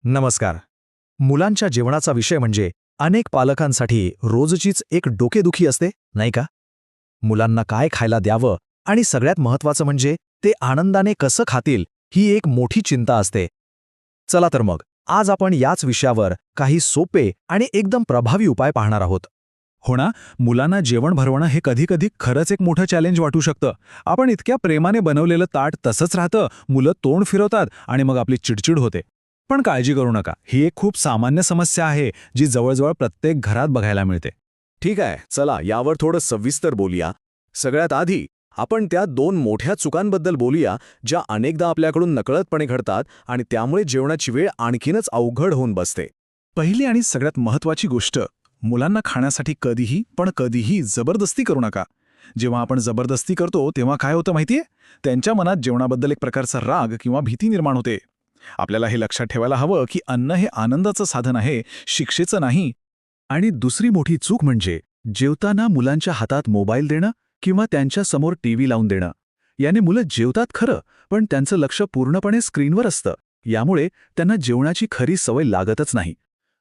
नमस्कार. मुलांच्या जेवणाचा विषय म्हणजे अनेक पालकांसाठी रोजचीच एक डोकेदुखी असते, नाही का? मुलांना काय खायला द्यावं आणि सगळ्यात महत्त्वाचं म्हणजे ते आनंदाने कसं खातील ही एक मोठी चिंता असते. चला तर मग आज आपण याच विषयावर काही सोपे आणि एकदम प्रभावी उपाय पाहणार आहोत. हो ना. मुलांना जेवण भरवणं हे कधी खरंच एक मोठं चॅलेंज वाटू शकतं. आपण इतक्या प्रेमाने बनवलेलं ताट तसंच राहतं, मुलं तोंड फिरवतात आणि मग आपली चिडचिड होते. पण काळजी करू नका, ही एक खूप सामान्य समस्या आहे जी जवळजवळ प्रत्येक घरात बघायला मिळते. ठीक आहे, चला यावर थोडं सविस्तर बोलूया. सगळ्यात आधी आपण त्या दोन मोठ्या चुकांबद्दल बोलूया ज्या अनेकदा आपल्याकडून नकळतपणे घडतात आणि त्यामुळे जेवणाची वेळ आणखीनच अवघड होऊन बसते. पहिली आणि सगळ्यात महत्त्वाची गोष्ट, मुलांना खाण्यासाठी कधीही जबरदस्ती करू नका. जेव्हा आपण जबरदस्ती करतो तेव्हा काय होतं माहितीये? त्यांच्या मनात जेवणाबद्दल एक प्रकारचा राग किंवा भीती निर्माण होते. आपल्याला हे लक्षात ठेवायला हवं की अन्न हे आनंदाचं साधन आहे, शिक्षेचं नाही. आणि दुसरी मोठी चूक म्हणजे जेवताना मुलांच्या हातात मोबाईल देणं किंवा त्यांच्या समोर टीव्ही लावून देणं. याने मुलं जेवतात खरं, पण त्यांचं लक्ष पूर्णपणे स्क्रीनवर असतं. यामुळे त्यांना जेवणाची खरी सवय लागतच नाही.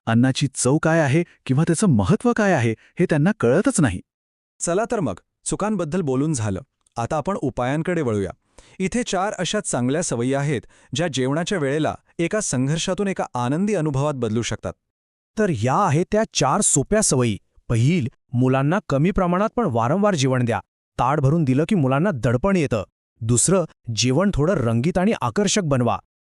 अन्नाची चव काय आहे किंवा त्याचं महत्त्व काय आहे हे त्यांना कळतच नाही. चला तर मग चुकांबद्दल बोलून झालं. आता आपण उपायांकडे वळूया. इथे 4 अशा चांगल्या सवयी आहेत ज्या जेवणाच्या वेळेला एका संघर्षातून एका आनंदी अनुभवात बदलू शकतात. तर या आहेत त्या 4 सोप्या सवयी. पहिली, मुलांना कमी प्रमाणात पण वारंवार जेवण द्या. ताट भरून दिलं की मुलांना दडपण येतं. दुसरं, जेवण थोडं रंगीत आणि आकर्षक बनवा.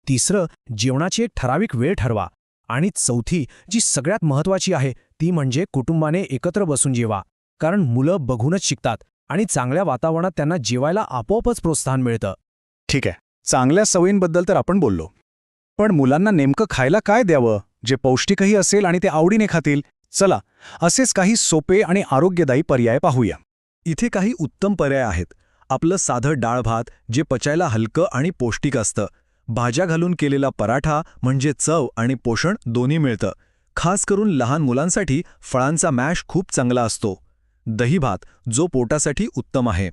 तिसरं, जेवणाची एक ठराविक वेळ ठरवा. आणि चौथी, जी सगळ्यात महत्त्वाची आहे, ती म्हणजे कुटुंबाने एकत्र बसून जेवा. कारण मुलं बघूनच शिकतात आणि चांगल्या वातावरणात त्यांना जेवायला आपोआपच प्रोत्साहन मिळतं. ठीक आहे, चांगल्या सवयींबद्दल तर आपण बोललो. पण मुलांना नेमकं खायला काय द्यावं जे पौष्टिकही असेल आणि ते आवडीने खातील? चला, असेच काही सोपे आणि आरोग्यदायी पर्याय पाहूया. इथे काही उत्तम पर्याय आहेत. आपलं साधं डाळ भात जे पचायला हलकं आणि पौष्टिक असतं. भाज्या घालून केलेला पराठा म्हणजे चव आणि पोषण दोन्ही मिळतं. खास करून लहान मुलांसाठी फळांचा मॅश खूप चांगला असतो. दही भात जो पोटासाठी उत्तम आहे.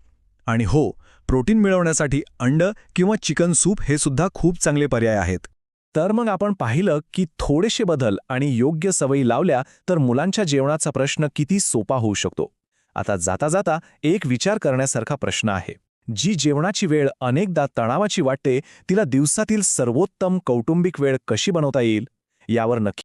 आणि हो, प्रोटीन मिळवण्यासाठी अंड किंवा चिकन सूप हे सुद्धा खूप चांगले पर्याय आहेत. तर मग आपण पाहिलं की थोडेसे बदल आणि योग्य सवयी लावल्या तर मुलांच्या जेवणाचा प्रश्न किती सोपा होऊ शकतो. आता जाता जाता एक विचार करण्यासारखा प्रश्न आहे. जी जेवणाची वेळ अनेकदा तणावाची वाटते, तिला दिवसातील सर्वोत्तम कौटुंबिक वेळ कशी बनवता येईल? यावर नक्की